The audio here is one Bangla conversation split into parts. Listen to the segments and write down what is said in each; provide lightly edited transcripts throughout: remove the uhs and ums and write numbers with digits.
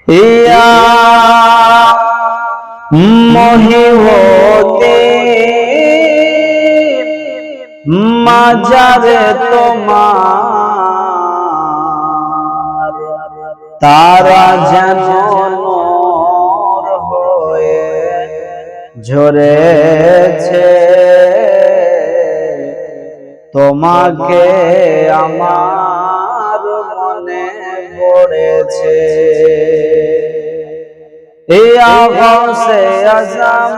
ইয়া মহিবতে মাজারে তোমার তারা যেন নূর হয়ে ঝরেছে, তোমাকে আমার মনে পড়েছে। এই আকাশে আজম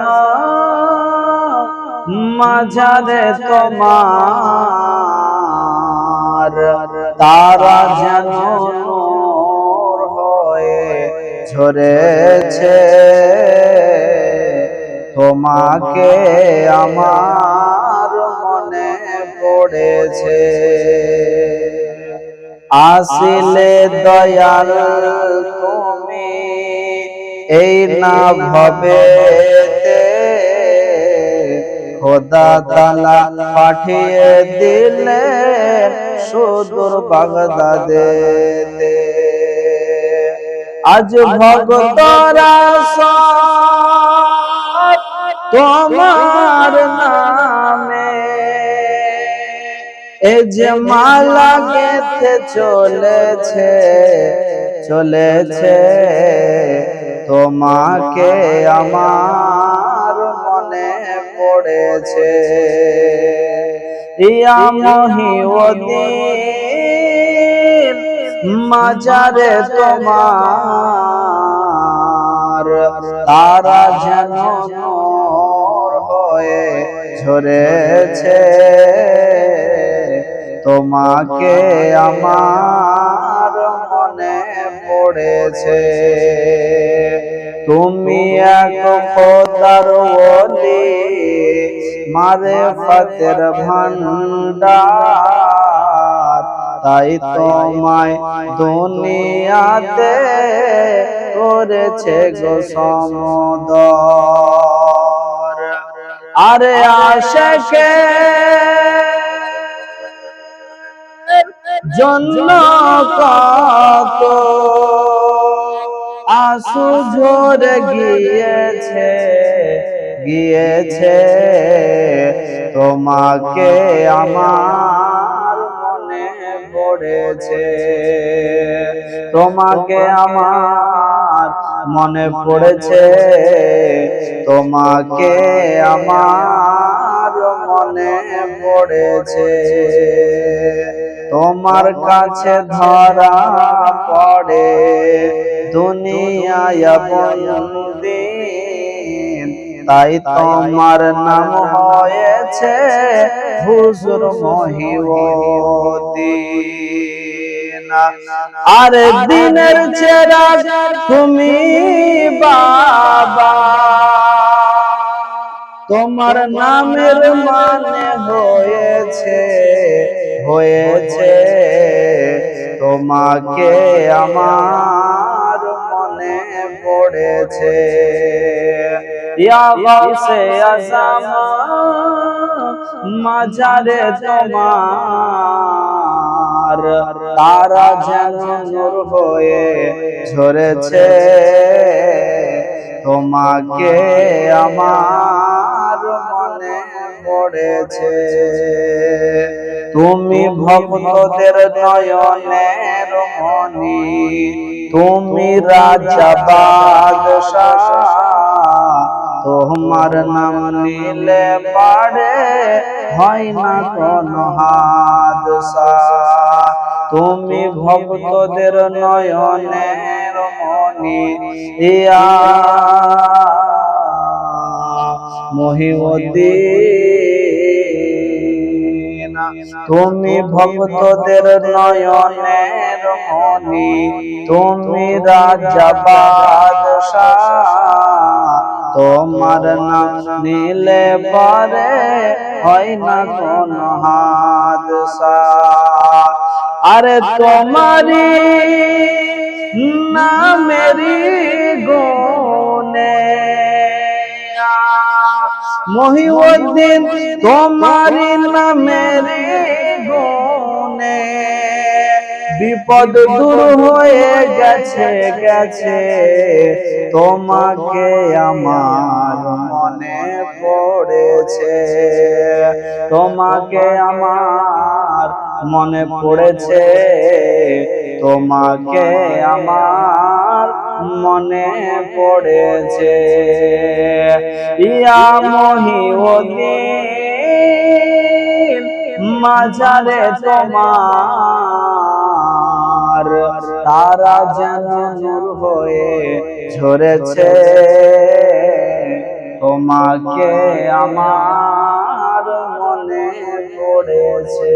মাঝারে তোমার তারা যেন নূর হয়ে ঝরেছে, তোমাকে আমার মনে পড়েছে। আসিলে দয়াল তুমি এই না ভবেতে, খোদা তাআলা পাঠিয়ে দিলেন সুদূর বাগদাদেতে। আজ ভক্তরা সব তোমার নামে এ যে মালা গেঁথে চলেছে, তোমাকে আমার মনে পড়েছে। ইয়া মহিউদ্দিন মাজারে তোমার তারা যেন নূর হয়ে ঝরেছে, তোমাকে আমার মনে পড়েছে। তুমি এক খোদার ওলি, মারিফতের ভান্ডার, তাই তোমায় দুনিয়াতে করেছে গো সমদর। আরে আশিকে জন্য কত আঁসু ঝরে গিয়েছে, তোমাকে আমার মনে পড়েছে, তোমাকে আমার মনে পড়েছে, তোমাকে আমার মনে পড়েছে। তোমার কাছে ধরা পড়ে দুনিয়ায় বন্দী, তাই তোমার নাম হয়েছে হুজুর মহিউদ্দিন। আরে দিনের চেরাগ তুমি বাবা, তোমার নামের মানে হয়েছে, তোমাকে আমার মনে পড়েছে। ইয়া গাউসে আজম মাজারে তোমার তারা যেন নূর হয়ে ঝরেছে, তোমাকে আমার মনে পড়েছে। তুমি ভক্তদের নয়নের মণি, তুমি রাজা বাদশাহ, তোমার নাম নিলে পারে হয় না কোনো হাদসা। তুমি ভক্তদের নয়নের মণি, ইয়া মহিউদ্দিন, তুমি ভক্তদের নয়নের মণি, তুমি রাজা বাদশাহ, তোমার নাম নিলে পারে হয় না কোনো হাদসা। আরে তোমারি নামেরি গুণে মহিউদ্দিন, তোমারি নামেরি গুণে বিপদ দূর হয়ে গেছে গেছে, তোমাকে আমার মনে পড়েছে, তোমাকে আমার মনে পড়েছে, তোমাকে আমার মনে পড়েছে। ইয়া মহিউদ্দিন মাজারে তোমার তারা যেন নূর হয়ে ঝরেছে, তোমাকে আমার মনে পড়েছে।